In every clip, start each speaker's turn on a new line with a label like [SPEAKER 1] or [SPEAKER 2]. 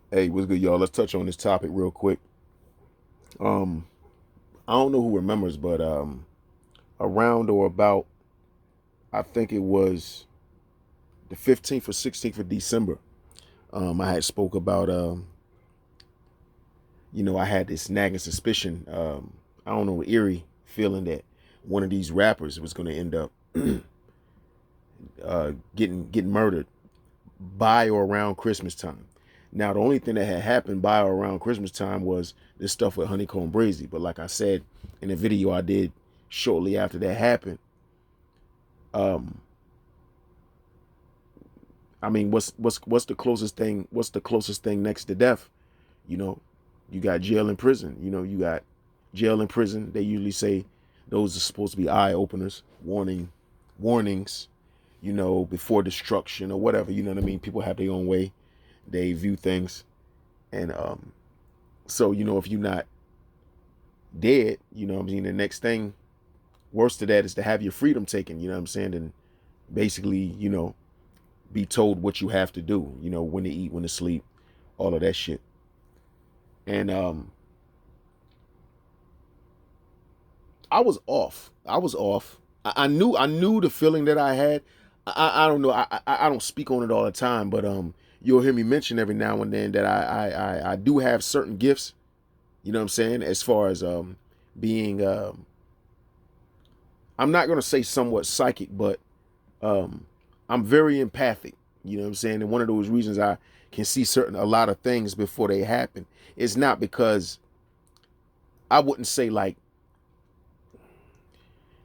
[SPEAKER 1] Hey, what's good, y'all? Let's touch on this topic real quick. Um, I don't know who remembers, but around or about, I think it was the 15th or 16th of December. I had spoke about, I had this nagging suspicion. I don't know, eerie feeling that one of these rappers was going to end up getting murdered by or around Christmas time. Now, the only thing that had happened by or around Christmas time was this stuff with Honeycomb Brazy. But like I said in the video I did shortly after that happened, um, I mean, what's the closest thing? What's the closest thing next to death? You know, you got jail and prison. You got jail and prison. They usually say those are supposed to be eye openers, warnings. Before destruction or whatever. You know what I mean? People have their own way they view things, and so if you're not dead, what I'm saying, the next thing worse to that is to have your freedom taken. You know what I'm saying? And basically, be told what you have to do. When to eat, when to sleep, all of that shit. And I was off. I knew the feeling that I had. I don't know. I don't speak on it all the time, but you'll hear me mention every now and then that I do have certain gifts. You know what I'm saying? As far as being, I'm not gonna say somewhat psychic, but um, I'm very empathic. You know what I'm saying? And one of those reasons I can see a lot of things before they happen is not because I wouldn't say like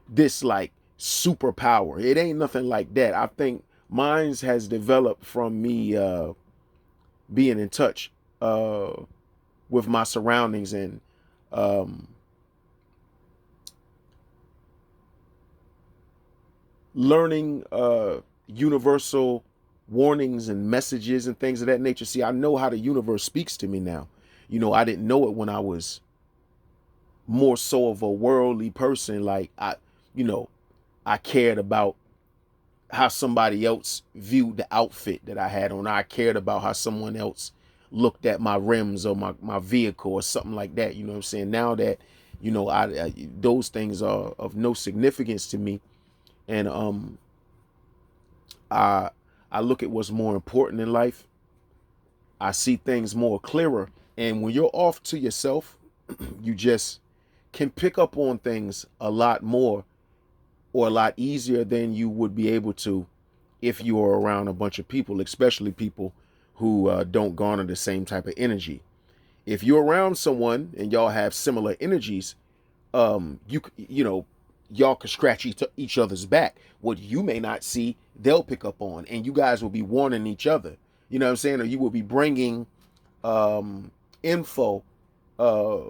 [SPEAKER 1] this like superpower. It ain't nothing like that. I think mine's has developed from me being in touch uh, with my surroundings and um, learning universal warnings and messages and things of that nature. See, I know how the universe speaks to me now. I didn't know it when I was more so of a worldly person. Like you know, I cared about how somebody else viewed the outfit that I had on. I cared about how someone else looked at my rims or my vehicle or something like that. You know what I'm saying? Now that, I those things are of no significance to me. And I I look at what's more important in life. I see things more clearer. And when you're off to yourself, you just can pick up on things a lot more or a lot easier than you would be able to if you are around a bunch of people, especially people who don't garner the same type of energy. If you're around someone and y'all have similar energies, y'all can scratch each other's back. What you may not see, they'll pick up on, and you guys will be warning each other. You know what I'm saying? Or you will be bringing info. Uh,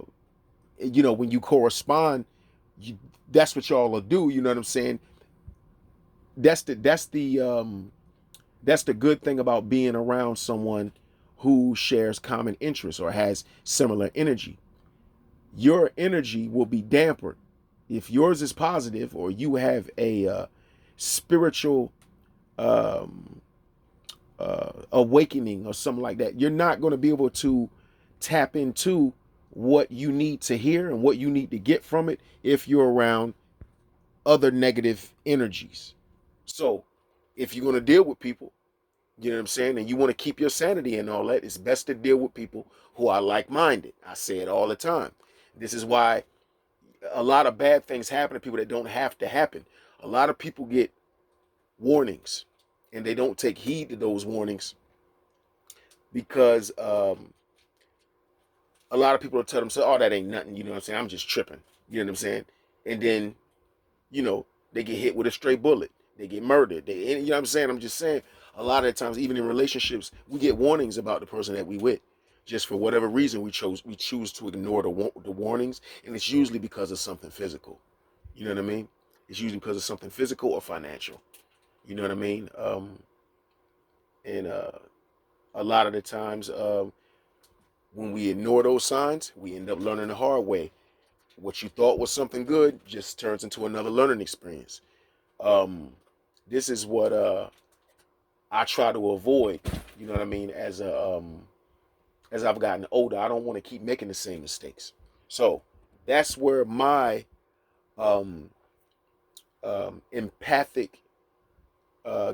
[SPEAKER 1] when you correspond, you, that's what y'all will do. You know what I'm saying? That's the good thing about being around someone who shares common interests or has similar energy. Your energy will be dampered if yours is positive or you have a spiritual um, awakening or something like that. You're not going to be able to tap into what you need to hear and what you need to get from it if you're around other negative energies. So, if you're going to deal with people, you know what I'm saying? And you want to keep your sanity and all that. It's best to deal with people who are like minded. I say it all the time. This is why a lot of bad things happen to people that don't have to happen. A lot of people get warnings and they don't take heed to those warnings because a lot of people will tell themselves, oh, that ain't nothing. You know what I'm saying? I'm just tripping. You know what I'm saying? And then, they get hit with a stray bullet. They get murdered. You know what I'm saying? I'm just saying, a lot of the times, even in relationships, we get warnings about the person that we with. Just for whatever reason, we choose to ignore the warnings, and it's usually because of something physical. You know what I mean? It's usually because of something physical or financial. You know what I mean? And a lot of the times, when we ignore those signs, we end up learning the hard way. What you thought was something good just turns into another learning experience. Um, this is what I try to avoid. You know what I mean? as I've gotten older. I don't want to keep making the same mistakes. So that's where my um, empathic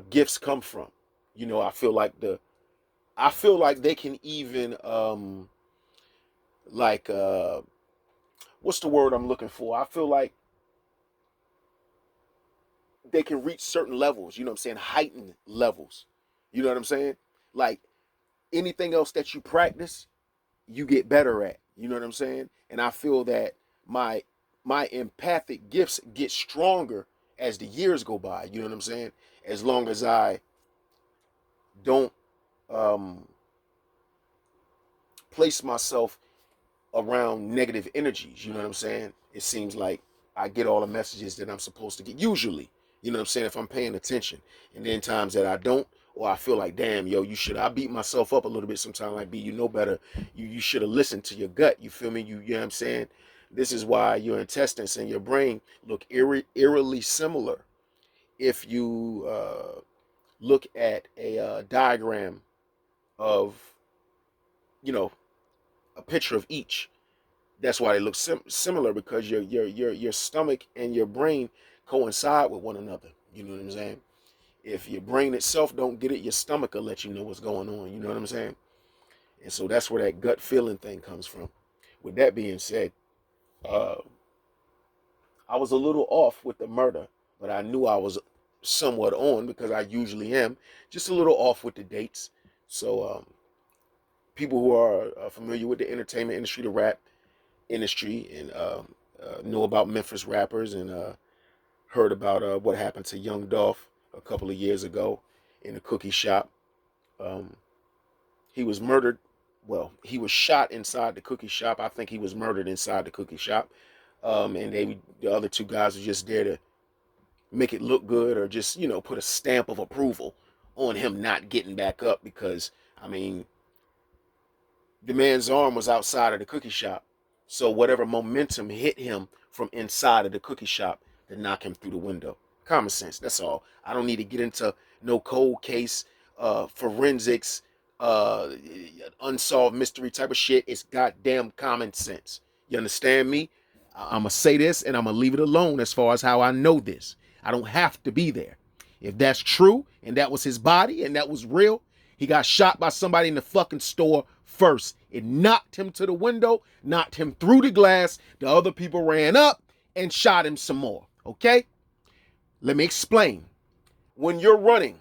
[SPEAKER 1] gifts come from. You know, I feel like they can even like what's the word I'm looking for? I feel like they can reach certain levels, you know what I'm saying? Heightened levels. You know what I'm saying? Like anything else that you practice, you get better at. You know what I'm saying? And I feel that my my empathic gifts get stronger as the years go by. You know what I'm saying? As long as I don't um, place myself around negative energies. You know what I'm saying? It seems like I get all the messages that I'm supposed to get. Usually, you know what I'm saying? If I'm paying attention, and then times that I don't, or I feel like, damn, yo, you should. I beat myself up a little bit sometimes. Like, B, you know better. You should have listened to your gut. You feel me? You know what I'm saying? This is why your intestines and your brain look eerily similar. If you look at a diagram of, you know, a picture of each. That's why they look similar, because your stomach and your brain coincide with one another. You know what I'm saying? If your brain itself don't get it, your stomach will let you know what's going on. You know what I'm saying? And so that's where that gut feeling thing comes from. With that being said, uh, I was a little off with the murder, but I knew I was somewhat on, because I usually am, just a little off with the dates. So people who are familiar with the entertainment industry, the rap industry, and know about Memphis rappers, and heard about what happened to young Dolph a couple of years ago in a cookie shop. Um, he was murdered. Well, he was shot inside the cookie shop. I think he was murdered inside the cookie shop. And the other two guys were just there to make it look good, or just, you know, put a stamp of approval on him not getting back up, because, I mean, the man's arm was outside of the cookie shop. So whatever momentum hit him from inside of the cookie shop to knock him through the window. Common sense, that's all. I don't need to get into no cold case, forensics, uh, unsolved mystery type of shit. It's goddamn common sense. You understand me? I'm going to say this, and I'm going to leave it alone as far as how I know this. I don't have to be there. If that's true, and that was his body, and that was real, he got shot by somebody in the fucking store first. It knocked him to the window, knocked him through the glass. The other people ran up and shot him some more. Okay? Let me explain. When you're running,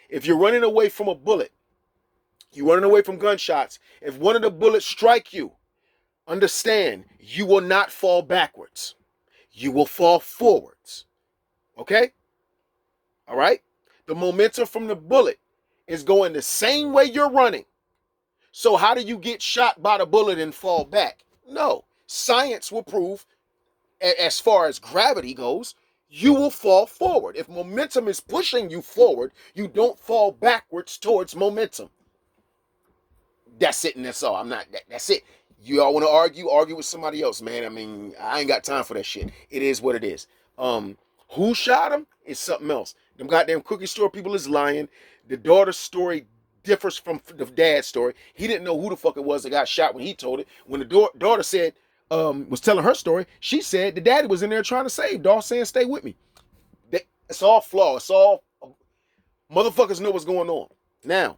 [SPEAKER 1] if you're running away from a bullet, you're running away from gunshots, if one of the bullets strike you, understand, you will not fall backwards. You will fall forwards. Okay? All right? The momentum from the bullet is going the same way you're running. So how do you get shot by the bullet and fall back? No. Science will prove, as far as gravity goes, you will fall forward. If momentum is pushing you forward, you don't fall backwards towards momentum. That's it, and that's all. That's it. You all want to argue with somebody else, man. I mean, I ain't got time for that shit. It is what it is. Who shot him is something else. Them goddamn cookie store people is lying. The daughter's story differs from the dad's story. He didn't know who the fuck it was that got shot when he told it. When the daughter said, was telling her story, she said the daddy was in there trying to save. Dolph saying, "Stay with me." It's all flawed. It's all motherfuckers know what's going on. Now,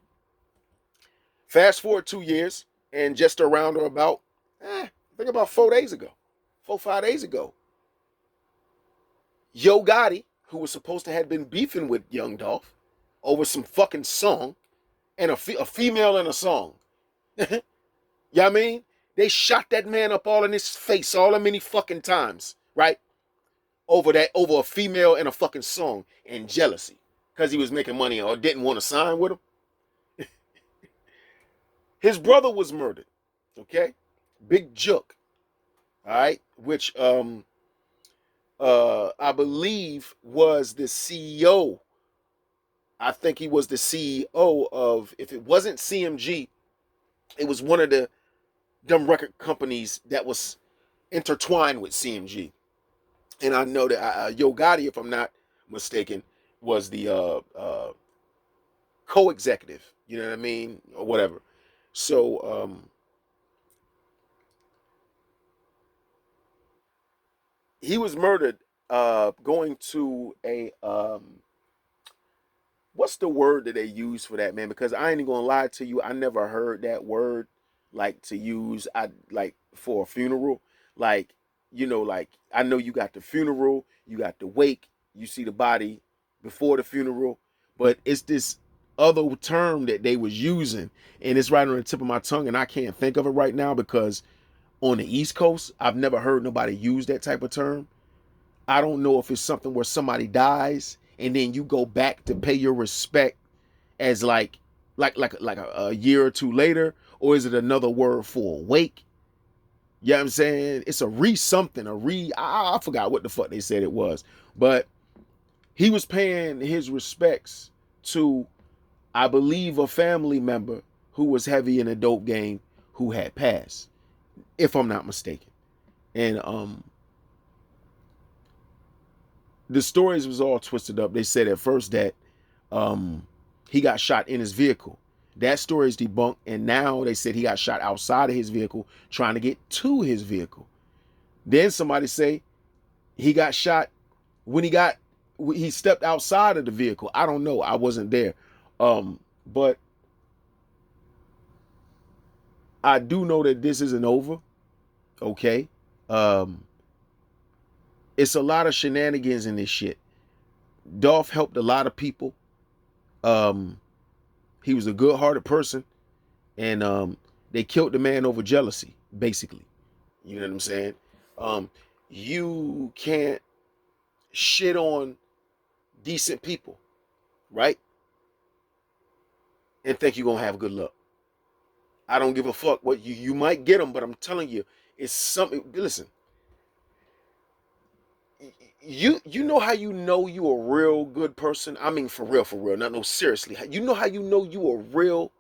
[SPEAKER 1] fast forward 2 years, and just around or about, I think about 4 days ago, 5 days ago, Yo Gotti, who was supposed to have been beefing with Young Dolph over some fucking song, and a female in a song. You know what I mean? They shot that man up all in his face all the many fucking times, right? Over a female and a fucking song, and jealousy. Because he was making money or didn't want to sign with him. His brother was murdered. Okay? Big Jook. Alright? Which I believe was the CEO. I think he was the CEO of, if it wasn't CMG, it was one of the dumb record companies that was intertwined with CMG. And I know that Yo Gotti, if I'm not mistaken, was the co-executive, you know what I mean, or whatever. So he was murdered going to a what's the word that they use for that, man? Because I ain't gonna lie to you, I never heard that word like to use. I like for a funeral, like like I know you got the funeral, you got the wake, you see the body before the funeral, but it's this other term that they was using, and it's right on the tip of my tongue, and I can't think of it right now because on the East Coast, I've never heard nobody use that type of term. I don't know if it's something where somebody dies and then you go back to pay your respect as like a year or two later, or is it another word for a wake? You know what I'm saying? It's a re something, a re I forgot what the fuck they said it was. But he was paying his respects to, I believe, a family member who was heavy in a dope game who had passed, if I'm not mistaken. And the stories was all twisted up. They said at first that um he got shot in his vehicle. That story is debunked, and now they said he got shot outside of his vehicle trying to get to his vehicle. Then somebody say he got shot when he stepped outside of the vehicle. I don't know. I wasn't there. But I do know that this isn't over. Okay. Um, it's a lot of shenanigans in this shit. Dolph helped a lot of people. Um, he was a good-hearted person, and they killed the man over jealousy, basically. You know what I'm saying? Um, you can't shit on decent people, right? And think you're gonna have good luck. I don't give a fuck what you might get them, but I'm telling you, it's something. Listen, you know how you know you a real good person. I mean, for real, not no seriously. You know how you know you a real,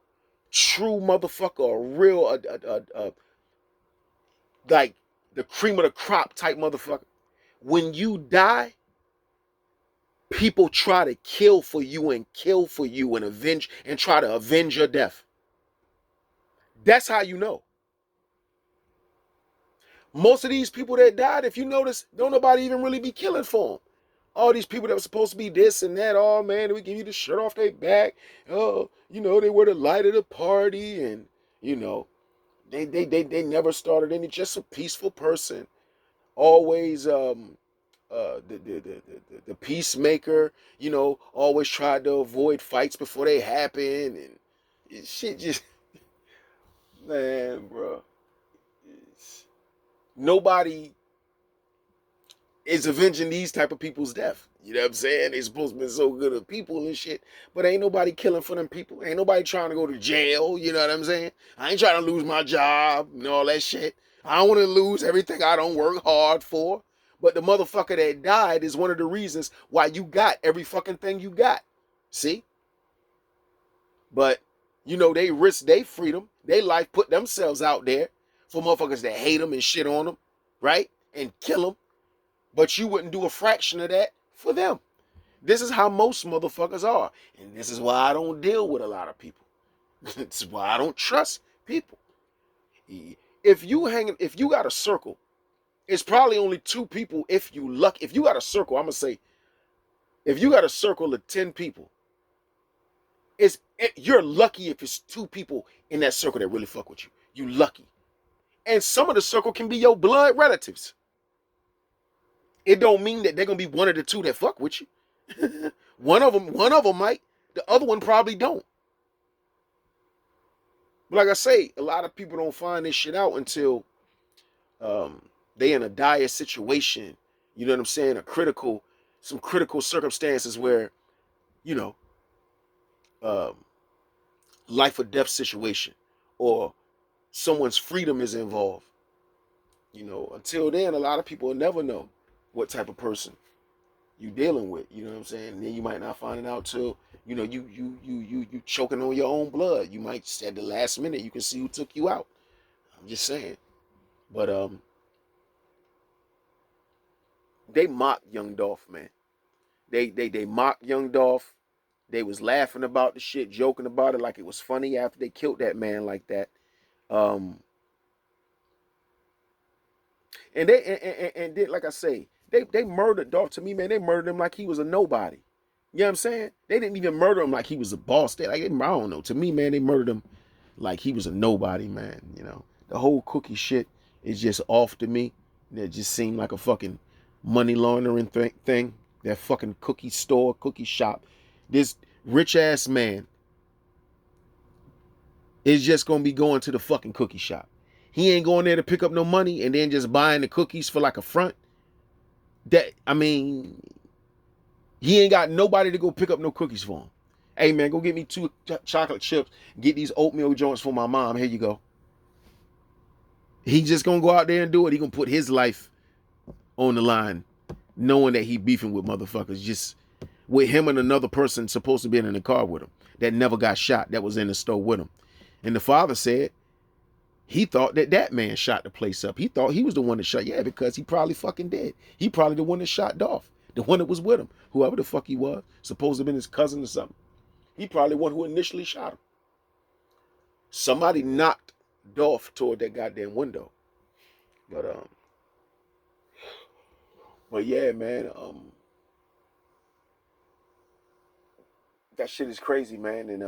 [SPEAKER 1] true motherfucker, a real, like the cream of the crop type motherfucker. When you die, people try to kill for you and kill for you and avenge and try to avenge your death. That's how you know. Most of these people that died, if you notice, don't nobody even really be killing for them. All these people that were supposed to be this and that, oh man, we give you the shirt off their back. Oh, they were the light of the party, and you know, they never started any. Just a peaceful person, always the peacemaker. Always tried to avoid fights before they happen, and shit just man, bro. Nobody is avenging these type of people's death. You know what I'm saying? They supposed to be so good at people and shit, but ain't nobody killing for them people. Ain't nobody trying to go to jail. You know what I'm saying? I ain't trying to lose my job and all that shit. I don't want to lose everything I don't work hard for. But the motherfucker that died is one of the reasons why you got every fucking thing you got. See? But they risk their freedom, their life, put themselves out there for motherfuckers that hate them and shit on them, right? And kill them. But you wouldn't do a fraction of that for them. This is how most motherfuckers are. And this is why I don't deal with a lot of people. This is why I don't trust people. If you got a circle, it's probably only two people if you luck. If you got a circle, I'm gonna say, if you got a circle of 10 people, you're lucky if it's two people in that circle that really fuck with you. You lucky. And some of the circle can be your blood relatives. It don't mean that they're gonna be one of the two that fuck with you. one of them might. The other one probably don't. But like I say, a lot of people don't find this shit out until um, they in a dire situation. You know what I'm saying? Some critical circumstances where you know, um, life or death situation, or someone's freedom is involved. Until then, a lot of people will never know what type of person you dealing with. You know what I'm saying? And then you might not find it out till you choking on your own blood. You might at the last minute you can see who took you out. I'm just saying. But they mock young Dolph, man. They mock young Dolph. They was laughing about the shit, joking about it like it was funny after they killed that man like that. Um, and and then, like I say, they murdered Dolph. To me, man, they murdered him like he was a nobody. You know what I'm saying? They didn't even murder him like he was a boss. They like, I don't know. To me, man, they murdered him like he was a nobody, man. You know, the whole cookie shit is just off to me. It just seemed like a fucking money laundering thing. That fucking cookie store, cookie shop. This rich ass man is just gonna be going to the fucking cookie shop. He ain't going there to pick up no money and then just buying the cookies for like a front. That, I mean, he ain't got nobody to go pick up no cookies for him. Hey man, go get me 2 chocolate chips. Get these oatmeal joints for my mom. Here you go. He just gonna go out there and do it. He gonna put his life on the line, knowing that he beefing with motherfuckers. Just with him and another person supposed to be in the car with him that never got shot. That was in the store with him. And the father said he thought that man shot the place up. He thought he was the one that shot. Yeah, because he probably fucking dead. He probably the one that shot Dolph. The one that was with him. Whoever the fuck he was. Supposed to have been his cousin or something. He probably the one who initially shot him. Somebody knocked Dolph toward that goddamn window. But yeah, man, that shit is crazy, man. And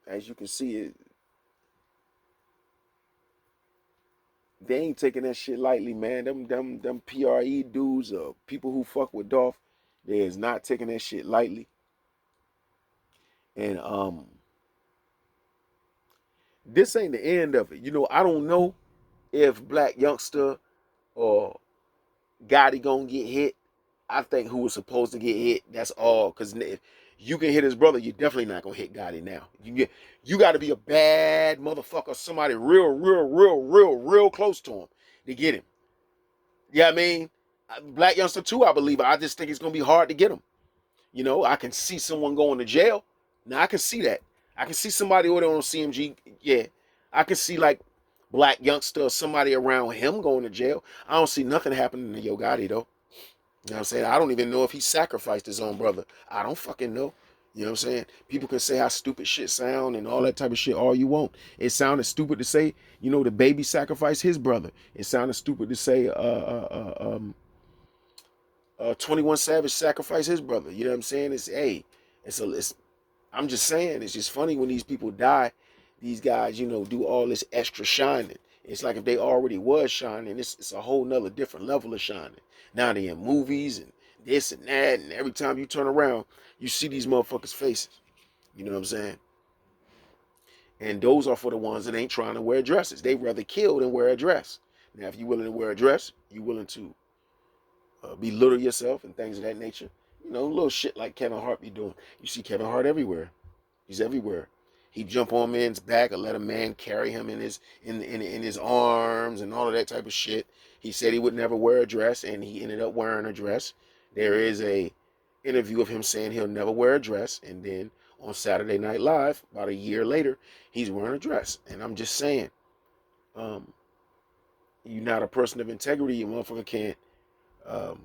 [SPEAKER 1] as you can see, they ain't taking that shit lightly, man. Them PRE dudes, people who fuck with Dolph, they is not taking that shit lightly. And this ain't the end of it. You know, I don't know if Black Youngster or Gotti gonna get hit. I think who was supposed to get hit, that's all. Because if you can hit his brother, you're definitely not gonna hit Gotti now. You got to be a bad motherfucker, somebody real close to him to get him. Yeah, I mean, Black Youngster too, I believe. I just think it's gonna be hard to get him. You know, I can see someone going to jail. Now I can see that. I can see somebody over there on CMG. Yeah, I can see like Black Youngster or somebody around him going to jail. I don't see nothing happening to Yo Gotti though. You know what I'm saying? I don't even know if he sacrificed his own brother. I don't fucking know. You know what I'm saying? People can say how stupid shit sound and all that type of shit all you want. It sounded stupid to say, you know, the baby sacrificed his brother. It sounded stupid to say 21 Savage sacrificed his brother. You know what I'm saying? It's I'm just saying, it's just funny when these people die, these guys, you know, do all this extra shining. It's like if they already was shining, it's a whole nother different level of shining. Now they in movies and this and that, and every time you turn around, you see these motherfuckers' faces. You know what I'm saying? And those are for the ones that ain't trying to wear dresses. They rather kill than wear a dress. Now, if you're willing to wear a dress, you're willing to belittle yourself and things of that nature. You know, little shit like Kevin Hart be doing. You see Kevin Hart everywhere. He's everywhere. He jump on man's back or let a man carry him in his arms and all of that type of shit. He said he would never wear a dress, and he ended up wearing a dress. There is a interview of him saying he'll never wear a dress, and then on Saturday Night Live, about a year later, he's wearing a dress. And I'm just saying, you're not a person of integrity. You motherfucker can't um,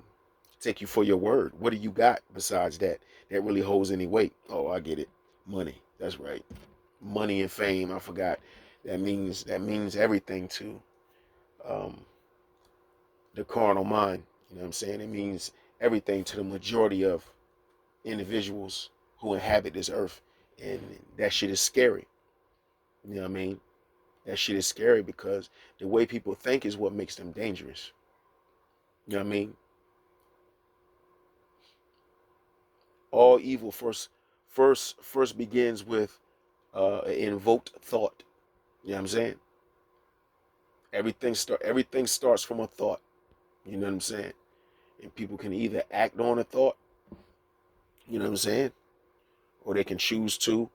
[SPEAKER 1] take you for your word. What do you got besides that really holds any weight? Oh, I get it. Money. That's right. Money and fame. I forgot. That means everything to um, the carnal mind. You know what I'm saying? It means everything to the majority of individuals who inhabit this earth. And that shit is scary. You know what I mean? That shit is scary because the way people think is what makes them dangerous. You know what I mean? All evil first begins with an invoked thought. You know what I'm saying? Everything starts from a thought. You know what I'm saying? And people can either act on a thought, you know what I'm saying? Or they can choose to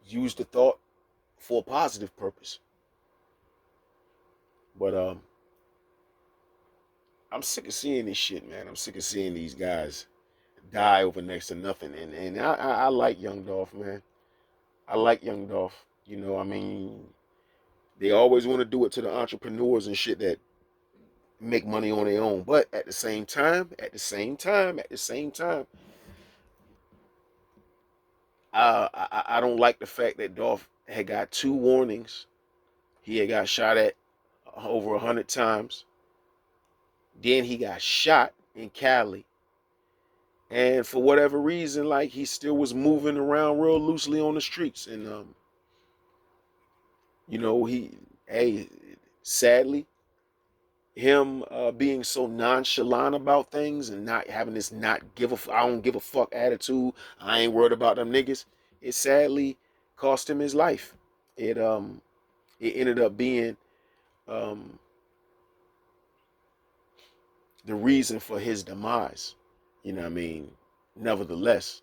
[SPEAKER 1] use the thought for a positive purpose. But I'm sick of seeing this shit, man. I'm sick of seeing these guys die over next to nothing. And I like Young Dolph, man. I like Young Dolph. You know, I mean, they always want to do it to the entrepreneurs and shit that make money on their own. But at the same time, I don't like the fact that Dolph had got 2 warnings. He had got shot at over 100 times. Then he got shot in Cali. And for whatever reason, like, he still was moving around real loosely on the streets. And hey, sadly, him being so nonchalant about things and not having this I don't give a fuck attitude. I ain't worried about them niggas. It sadly cost him his life. It ended up being um, the reason for his demise. You know what I mean? Nevertheless,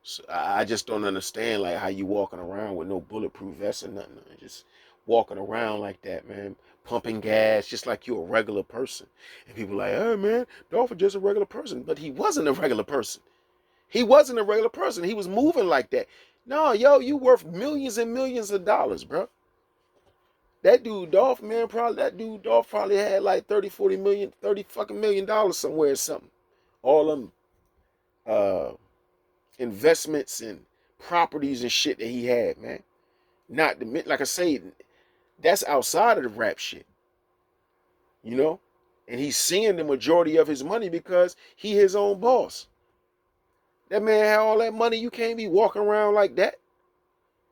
[SPEAKER 1] so I just don't understand, like, how you walking around with no bulletproof vest or nothing. Just walking around like that, man, pumping gas just like you're a regular person. And people like, hey, man, Dolph is just a regular person. But he wasn't a regular person. He wasn't a regular person. He was moving like that. No, yo, you worth millions and millions of dollars, bro. That dude Dolph, man, probably had like 30, 40 million, 30 fucking million dollars somewhere or something. All them investments and properties and shit that he had, man. Not the, like I say, that's outside of the rap shit, you know? And he's seeing the majority of his money because he his own boss. That man had all that money. You can't be walking around like that.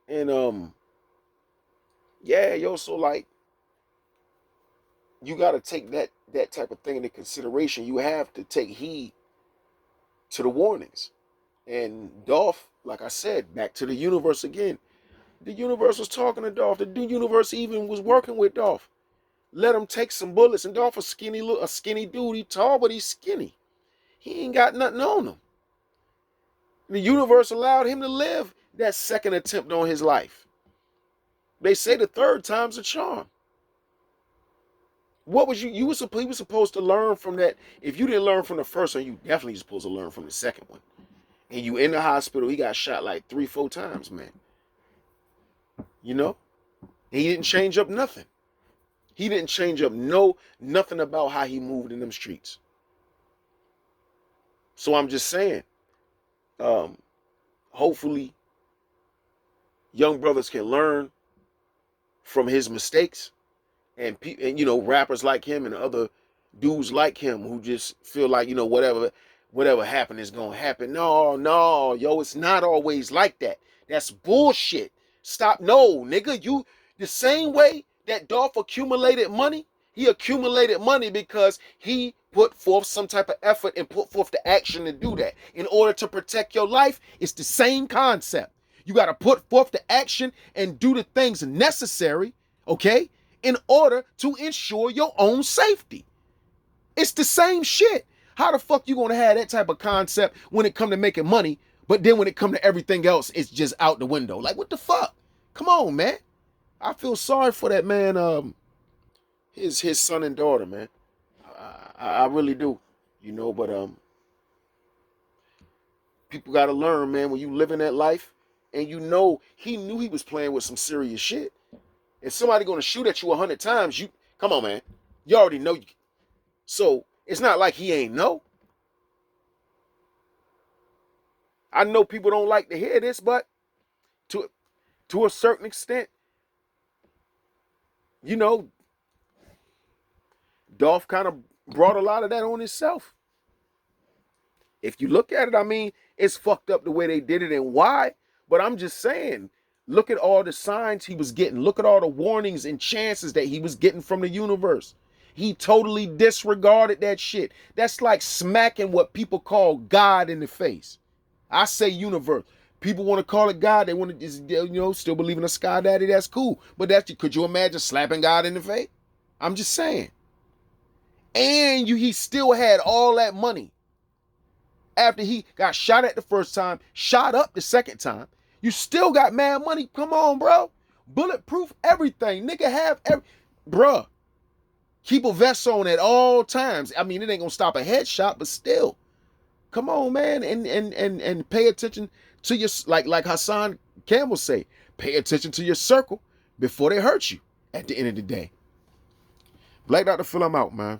[SPEAKER 1] And yeah, yo, so like, you gotta take that type of thing into consideration. You have to take heed to the warnings. And Dolph, like I said, back to the universe again. The universe was talking to Dolph. The universe even was working with Dolph. Let him take some bullets. And Dolph a skinny dude. He tall, but he's skinny. He ain't got nothing on him. The universe allowed him to live that second attempt on his life. They say the third time's a charm. What was he was supposed to learn from that. If you didn't learn from the first one, you definitely supposed to learn from the second one. And you in the hospital, he got shot like 3, 4 times, man. You know? And he didn't change up nothing. He didn't change up nothing about how he moved in them streets. So I'm just saying, hopefully young brothers can learn from his mistakes, and you know, rappers like him and other dudes like him who just feel like, you know, whatever happened is gonna happen. No, yo, it's not always like that. That's bullshit. Stop. No, nigga, you the same way that Dolph accumulated money, he accumulated money because he put forth some type of effort and put forth the action to do that. In order to protect your life, it's the same concept. You got to put forth the action and do the things necessary, okay, in order to ensure your own safety. It's the same shit. How the fuck you gonna have that type of concept when it come to making money, but then when it come to everything else, it's just out the window? Like, what the fuck? Come on, man. I feel sorry for that man, his son and daughter, man. I really do, you know. But people gotta learn, man. When you live in that life, and you know, he knew he was playing with some serious shit. If somebody gonna shoot at you 100 times, you come on, man. You already know. So it's not like he ain't know. I know people don't like to hear this, but to a certain extent, you know, Dolph kind of brought a lot of that on himself. If you look at it, I mean, it's fucked up the way they did it and why. But I'm just saying, look at all the signs he was getting. Look at all the warnings and chances that he was getting from the universe. He totally disregarded that shit. That's like smacking what people call God in the face. I say universe. People want to call it God. They want to just, you know, still believe in a sky daddy. That's cool. But could you imagine slapping God in the face? I'm just saying. And he still had all that money. After he got shot at the first time, shot up the second time, you still got mad money. Come on, bro. Bulletproof everything. Nigga have bruh. Keep a vest on at all times. I mean, it ain't gonna stop a headshot, but still. Come on, man, and pay attention to your, like Hassan Campbell say, pay attention to your circle before they hurt you at the end of the day. Black Dr. Phil, I'm out, man.